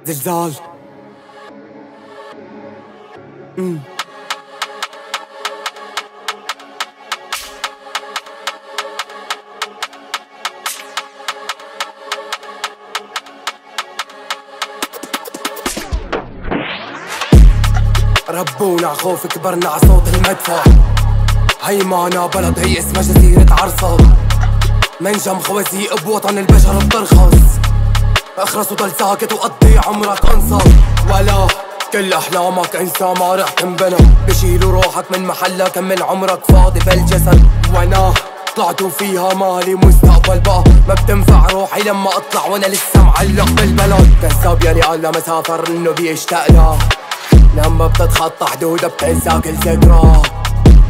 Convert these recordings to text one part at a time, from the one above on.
زلزال. ربونا عخوف كبرنا عصوت المدفع. هيمانة بلد هي اسمها جزيرة عرصة. منجم خوازيق بوطن البشر بترخص. اخرس وضل ساكت وقضي عمرك انصر. ولا كل احلامك انسى ما رح تنبنى. بشيلوا روحك من محلها كمل عمرك فاضي بالجسد. وانا طلعتوا فيها مالي مستقبل بقى. ما بتنفع روحي لما اطلع وانا لسه معلق بالبلد. كذاب يلي قال لما سافر انه بيشتاق لها. لما بتتخطى حدودها بتنسى كل ذكرى.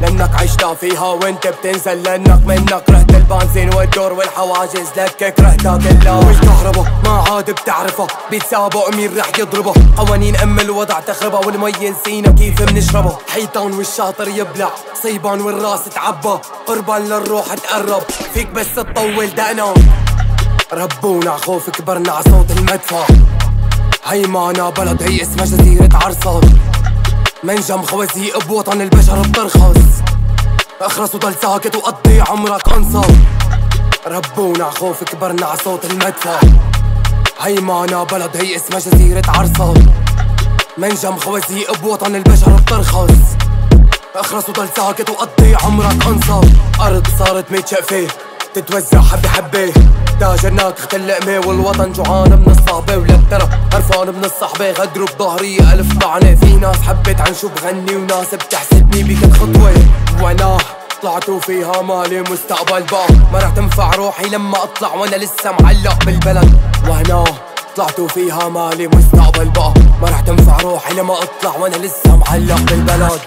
لانك عشتها فيها وانت بتنزل. لانك منك رحت البنزين والدور والحواجز لك كرهتها كلها. والكهربا ما عاد بتعرفها بيتسابق مين رح يضربها. قوانين ام الوضع تخربها والمي نسينا كيف بنشربها. حيطان والشاطر يبلع صيبان والراس تعبى. قربان للروح تقرب فيك بس تطول دقنا. ربونا عخوف كبرنا عصوت المدفع. هيمانة بلد هي اسمها جزيرة عرصة. منجم خوازيق بوطن البشر بترخص. اخرس وضل ساكت وقضي عمرك انصر. ربونا عخوف كبرنا عصوت المدفع. هيمانة بلد هي اسمها جزيرة عرصة. منجم خوازيق بوطن البشر بترخص. اخرس وضل ساكت وقضي عمرك انصر. ارض صارت ميت شقفة تتوزع حبة حبة. تاجرناك اخت اللقمة والوطن جوعان من الصعبة. ولا ترى قرفان من الصحبة غدروا بظهري ألف طعنة. في ناس حبت عن شو بغني وناس بتحسدني بكل خطوة. وانا طلعتوا فيها مالي مستقبل بقى. ما رح تنفع روحي لما اطلع وانا لسه معلق بالبلد. وانا طلعتوا فيها مالي مستقبل بقى. ما رح تنفع روحي لما اطلع وانا لسه معلق بالبلد.